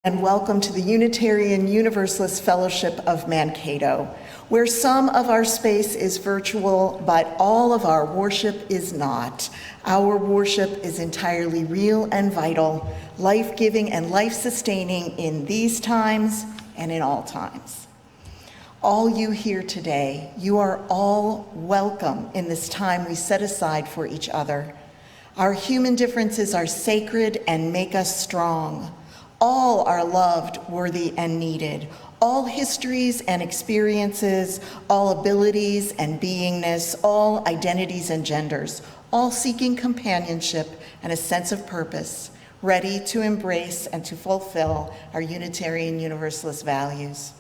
And welcome to the Unitarian Universalist Fellowship of Mankato, where some of our space is virtual, but all of our worship is not. Our worship is entirely real and vital, life-giving and life-sustaining in these times and in all times. All you here today, you are all welcome in this time we set aside for each other. Our human differences are sacred and make us strong. All are loved, worthy, and needed. All histories and experiences, all abilities and beingness, all identities and genders, all seeking companionship and a sense of purpose, ready to embrace and to fulfill our Unitarian Universalist values.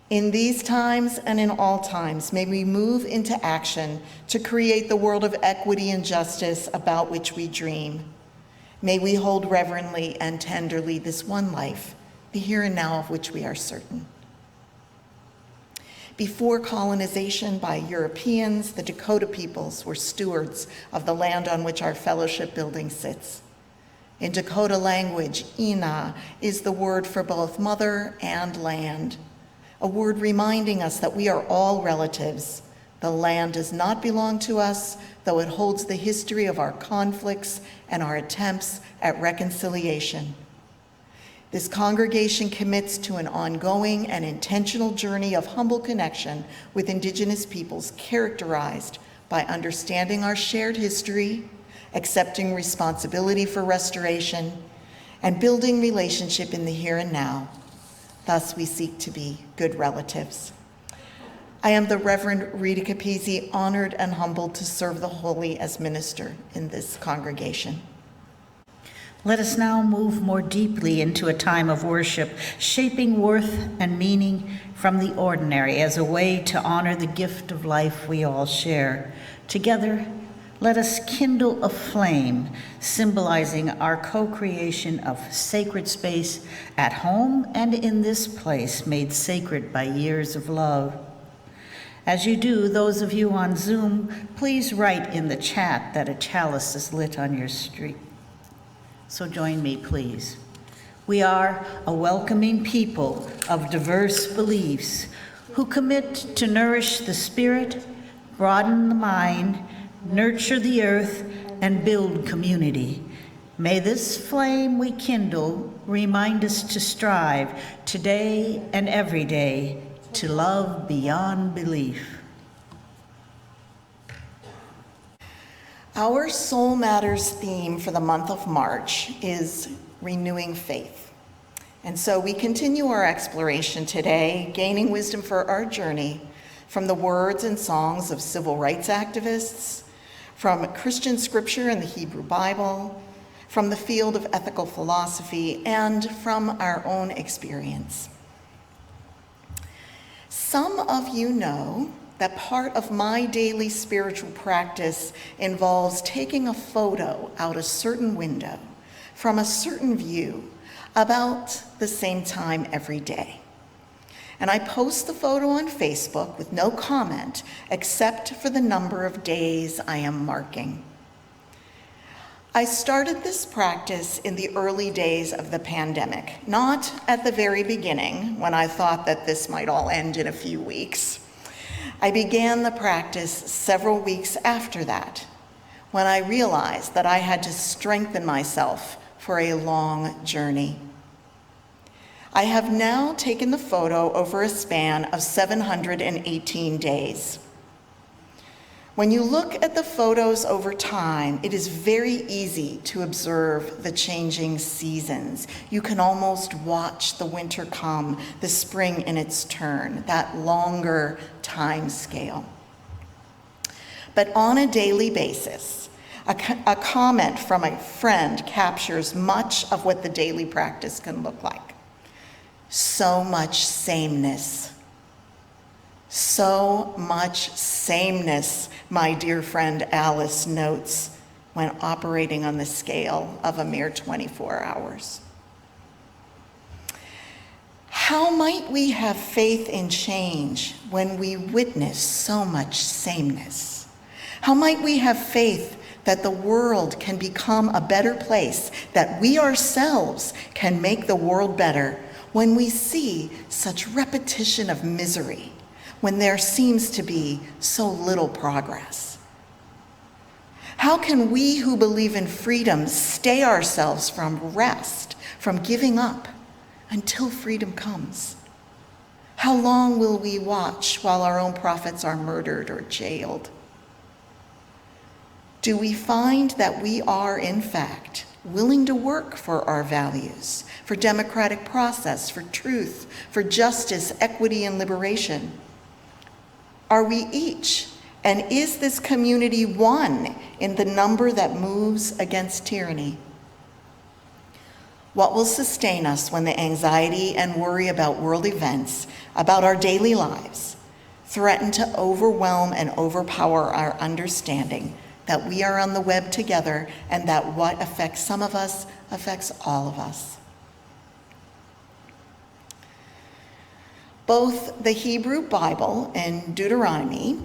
In these times and in all times, may we move into action to create the world of equity and justice about which we dream. May we hold reverently and tenderly this one life, the here and now of which we are certain. Before colonization by Europeans, the Dakota peoples were stewards of the land on which our fellowship building sits. In Dakota language, Ina is the word for both mother and land, a word reminding us that we are all relatives. The land does not belong to us, though it holds the history of our conflicts and our attempts at reconciliation. This congregation commits to an ongoing and intentional journey of humble connection with Indigenous peoples characterized by understanding our shared history, accepting responsibility for restoration, and building relationship in the here and now. Thus, we seek to be good relatives. I am the Reverend Rita Capizzi, honored and humbled to serve the holy as minister in this congregation. Let us now move more deeply into a time of worship, shaping worth and meaning from the ordinary as a way to honor the gift of life we all share. Together, let us kindle a flame symbolizing our co-creation of sacred space at home and in this place made sacred by years of love. As you do, those of you on Zoom, please write in the chat that a chalice is lit on your street. So join me, please. We are a welcoming people of diverse beliefs who commit to nourish the spirit, broaden the mind, nurture the earth, and build community. May this flame we kindle remind us to strive today and every day to love beyond belief. Our Soul Matters theme for the month of March is renewing faith. And so we continue our exploration today, gaining wisdom for our journey from the words and songs of civil rights activists, from Christian scripture and the Hebrew Bible, from the field of ethical philosophy, and from our own experience. Some of you know that part of my daily spiritual practice involves taking a photo out a certain window from a certain view about the same time every day. And I post the photo on Facebook with no comment except for the number of days I am marking. I started this practice in the early days of the pandemic, not at the very beginning when I thought that this might all end in a few weeks. I began the practice several weeks after that, when I realized that I had to strengthen myself for a long journey. I have now taken the photo over a span of 718 days. When you look at the photos over time, it is very easy to observe the changing seasons. You can almost watch the winter come, the spring in its turn, that longer time scale. But on a daily basis, a comment from a friend captures much of what the daily practice can look like. So much sameness. So much sameness, my dear friend Alice notes when operating on the scale of a mere 24 hours. How might we have faith in change when we witness so much sameness? How might we have faith that the world can become a better place, that we ourselves can make the world better when we see such repetition of misery, when there seems to be so little progress? How can we who believe in freedom stay ourselves from rest, from giving up, until freedom comes? How long will we watch while our own prophets are murdered or jailed? Do we find that we are, in fact, willing to work for our values, for democratic process, for truth, for justice, equity, and liberation? Are we each, and is this community one in the number that moves against tyranny? What will sustain us when the anxiety and worry about world events, about our daily lives, threaten to overwhelm and overpower our understanding that we are on the web together and that what affects some of us affects all of us? Both the Hebrew Bible in Deuteronomy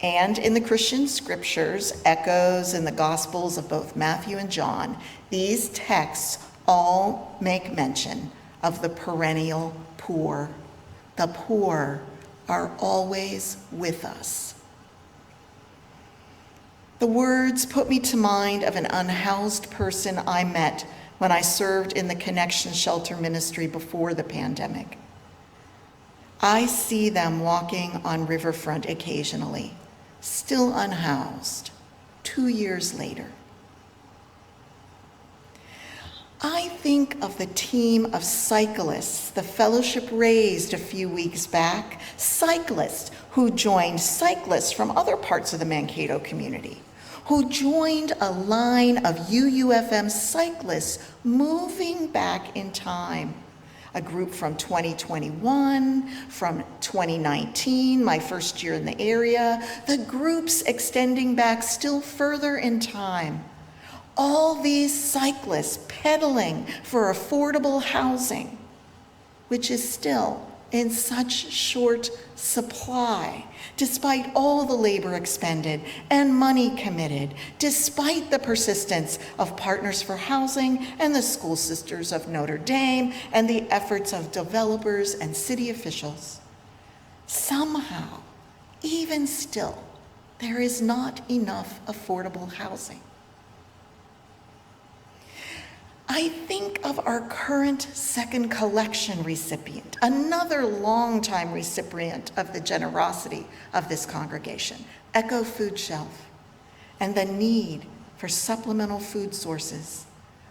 and in the Christian scriptures, echoes in the Gospels of both Matthew and John, these texts all make mention of the perennial poor. The poor are always with us. The words put me to mind of an unhoused person I met when I served in the Connection Shelter ministry before the pandemic. I see them walking on riverfront occasionally, still unhoused, 2 years later. I think of the team of cyclists the fellowship raised a few weeks back, cyclists who joined cyclists from other parts of the Mankato community, who joined a line of UUFM cyclists moving back in time. A group from 2021, from 2019, my first year in the area, the groups extending back still further in time. All these cyclists pedaling for affordable housing, which is still in such short supply, despite all the labor expended and money committed, despite the persistence of Partners for Housing and the School Sisters of Notre Dame and the efforts of developers and city officials. Somehow, even still, there is not enough affordable housing. I think of our current second collection recipient, another longtime recipient of the generosity of this congregation, Echo Food Shelf, and the need for supplemental food sources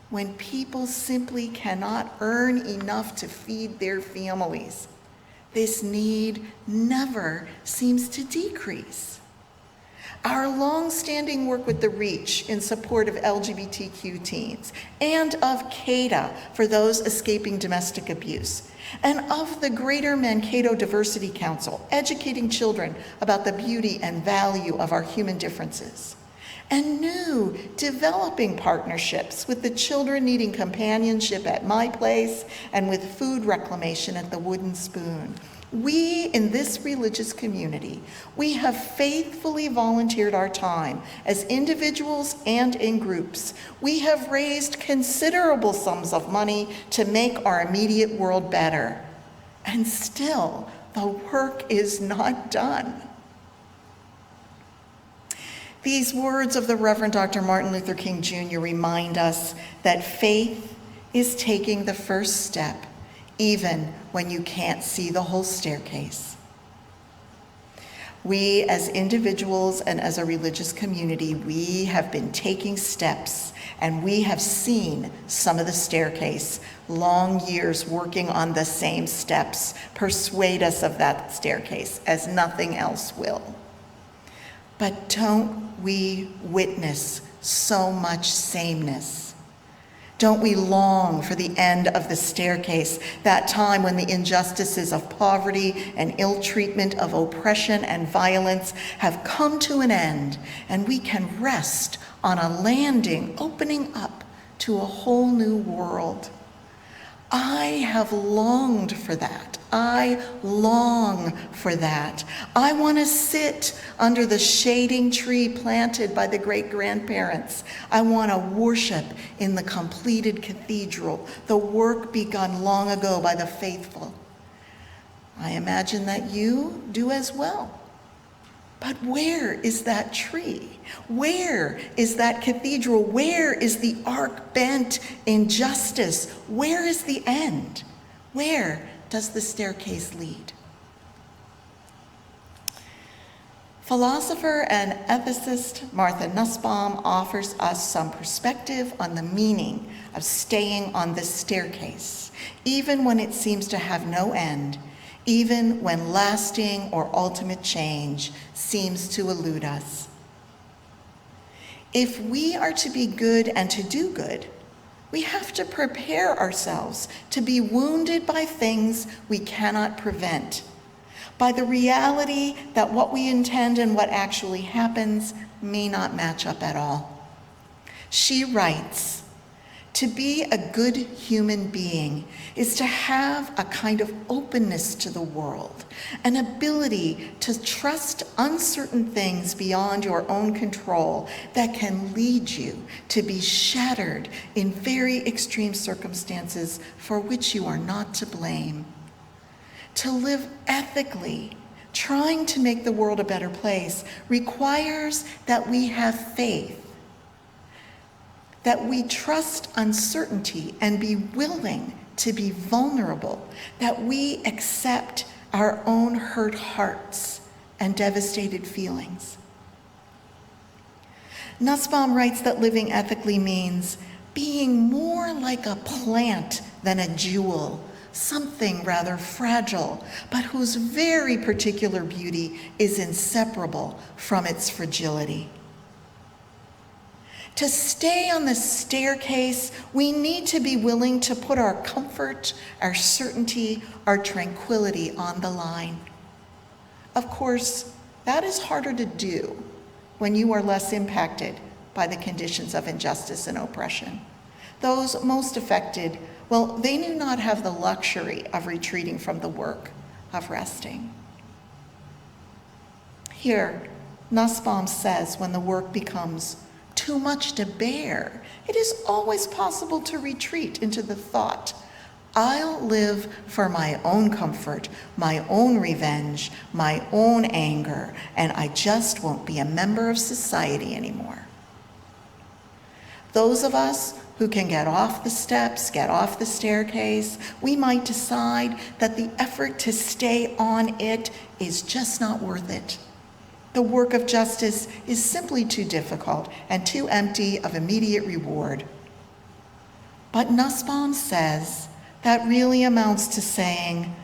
when people simply cannot earn enough to feed their families. This need never seems to decrease. Our long-standing work with the REACH in support of LGBTQ teens, and of CADA for those escaping domestic abuse, and of the Greater Mankato Diversity Council, educating children about the beauty and value of our human differences, and new developing partnerships with the children needing companionship at My Place and with food reclamation at the Wooden Spoon. We, in this religious community, we have faithfully volunteered our time as individuals and in groups. We have raised considerable sums of money to make our immediate world better. And still, the work is not done. These words of the Reverend Dr. Martin Luther King Jr. remind us that faith is taking the first step, even when you can't see the whole staircase. We as individuals and as a religious community, we have been taking steps, and we have seen some of the staircase. Long years working on the same steps persuade us of that staircase as nothing else will. But don't we witness so much sameness? Don't we long for the end of the staircase, that time when the injustices of poverty and ill treatment, of oppression and violence have come to an end, and we can rest on a landing opening up to a whole new world? I have longed for that I long for that. I want to sit under the shading tree planted by the great-grandparents. I want to worship in the completed cathedral, the work begun long ago by the faithful. I imagine that you do as well. But where is that tree? Where is that cathedral? Where is the arc bent in justice? Where is the end? Where does the staircase lead? Philosopher and ethicist Martha Nussbaum offers us some perspective on the meaning of staying on this staircase, even when it seems to have no end, even when lasting or ultimate change seems to elude us. If we are to be good and to do good, we have to prepare ourselves to be wounded by things we cannot prevent, by the reality that what we intend and what actually happens may not match up at all. She writes, "To be a good human being is to have a kind of openness to the world, an ability to trust uncertain things beyond your own control that can lead you to be shattered in very extreme circumstances for which you are not to blame. To live ethically, trying to make the world a better place, requires that we have faith, that we trust uncertainty and be willing to be vulnerable, that we accept our own hurt hearts and devastated feelings." Nussbaum writes that living ethically means being more like a plant than a jewel, something rather fragile, but whose very particular beauty is inseparable from its fragility. To stay on the staircase, we need to be willing to put our comfort, our certainty, our tranquility on the line. Of course, that is harder to do when you are less impacted by the conditions of injustice and oppression. Those most affected, well, they do not have the luxury of retreating from the work of resting. Here, Nussbaum says when the work becomes too much to bear, it is always possible to retreat into the thought, I'll live for my own comfort, my own revenge, my own anger, and I just won't be a member of society anymore. Those of us who can get off the steps, get off the staircase, we might decide that the effort to stay on it is just not worth it. The work of justice is simply too difficult and too empty of immediate reward. But Nussbaum says that really amounts to saying,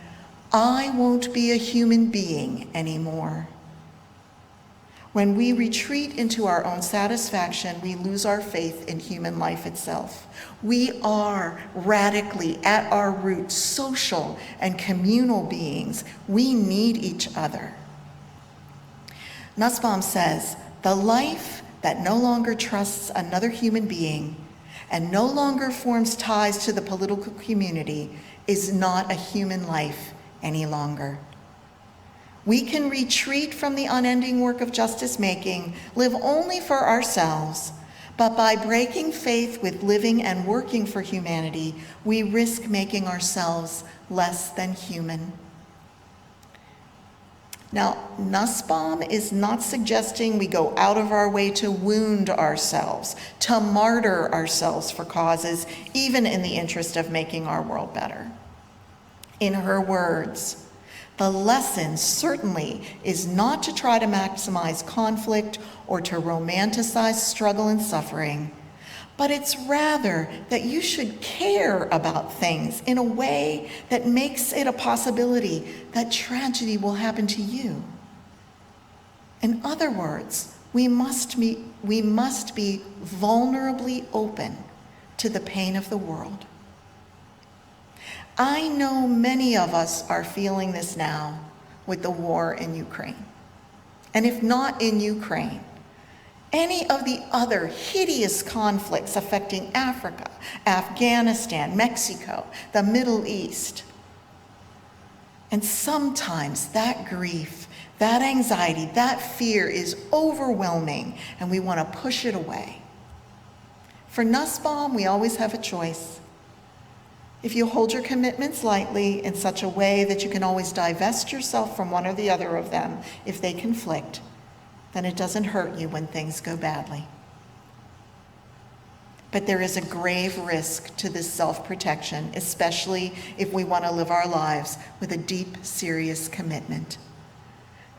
I won't be a human being anymore. When we retreat into our own satisfaction, we lose our faith in human life itself. We are radically, at our root, social and communal beings. We need each other. Nussbaum says, the life that no longer trusts another human being and no longer forms ties to the political community is not a human life any longer. We can retreat from the unending work of justice making, live only for ourselves, but by breaking faith with living and working for humanity, we risk making ourselves less than human. Now, Nussbaum is not suggesting we go out of our way to wound ourselves, to martyr ourselves for causes, even in the interest of making our world better. In her words, the lesson certainly is not to try to maximize conflict or to romanticize struggle and suffering, but it's rather that you should care about things in a way that makes it a possibility that tragedy will happen to you. In other words, we must be vulnerably open to the pain of the world. I know many of us are feeling this now with the war in Ukraine. And if not in Ukraine, any of the other hideous conflicts affecting Africa, Afghanistan, Mexico, the Middle East. And sometimes that grief, that anxiety, that fear is overwhelming, and we want to push it away. For Nussbaum, we always have a choice. If you hold your commitments lightly in such a way that you can always divest yourself from one or the other of them if they conflict, then it doesn't hurt you when things go badly. But there is a grave risk to this self-protection, especially if we want to live our lives with a deep, serious commitment.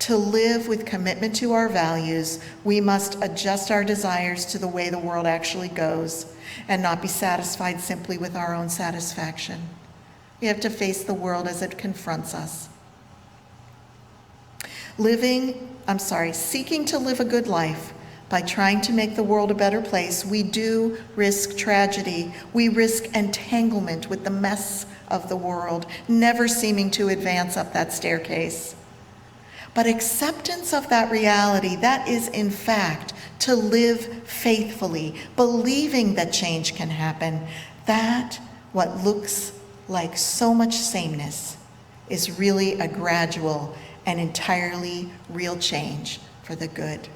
To live with commitment to our values, we must adjust our desires to the way the world actually goes and not be satisfied simply with our own satisfaction. We have to face the world as it confronts us. Seeking to live a good life by trying to make the world a better place, we do risk tragedy. We risk entanglement with the mess of the world, never seeming to advance up that staircase. But acceptance of that reality, that is in fact to live faithfully, believing that change can happen, that what looks like so much sameness is really a gradual and entirely real change for the good.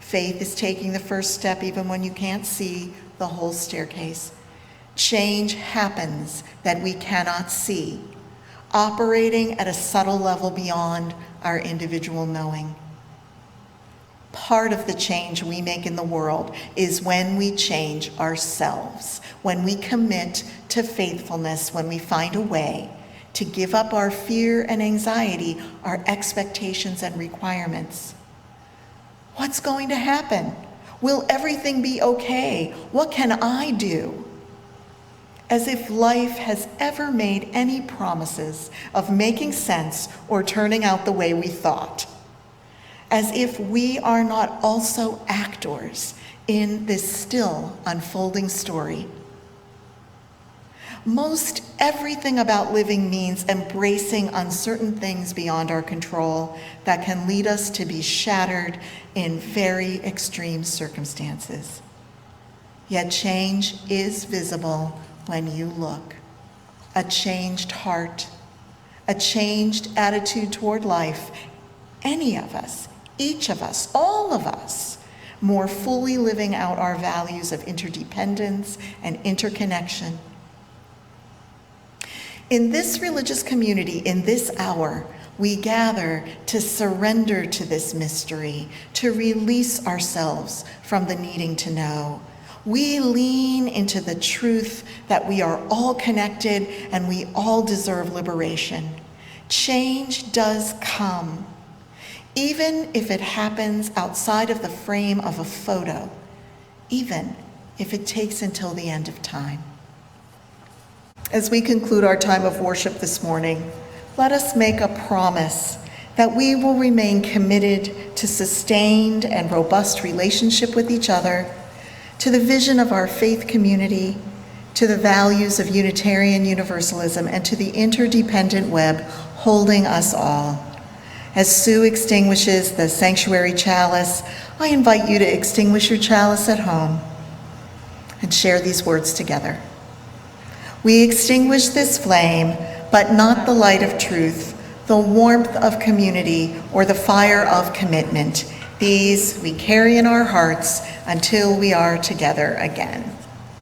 Faith is taking the first step even when you can't see the whole staircase. Change happens that we cannot see, operating at a subtle level beyond our individual knowing. Part of the change we make in the world is when we change ourselves, when we commit to faithfulness, when we find a way to give up our fear and anxiety, our expectations and requirements. What's going to happen? Will everything be okay? What can I do? As if life has ever made any promises of making sense or turning out the way we thought. As if we are not also actors in this still unfolding story. Most everything about living means embracing uncertain things beyond our control that can lead us to be shattered in very extreme circumstances. Yet change is visible when you look. A changed heart, a changed attitude toward life. Any of us, each of us, all of us, more fully living out our values of interdependence and interconnection. In this religious community, in this hour, we gather to surrender to this mystery, to release ourselves from the needing to know. We lean into the truth that we are all connected and we all deserve liberation. Change does come, even if it happens outside of the frame of a photo, even if it takes until the end of time. As we conclude our time of worship this morning, let us make a promise that we will remain committed to sustained and robust relationship with each other, to the vision of our faith community, to the values of Unitarian Universalism, and to the interdependent web holding us all. As Sue extinguishes the sanctuary chalice, I invite you to extinguish your chalice at home and share these words together. We extinguish this flame, but not the light of truth, the warmth of community, or the fire of commitment. These we carry in our hearts until we are together again.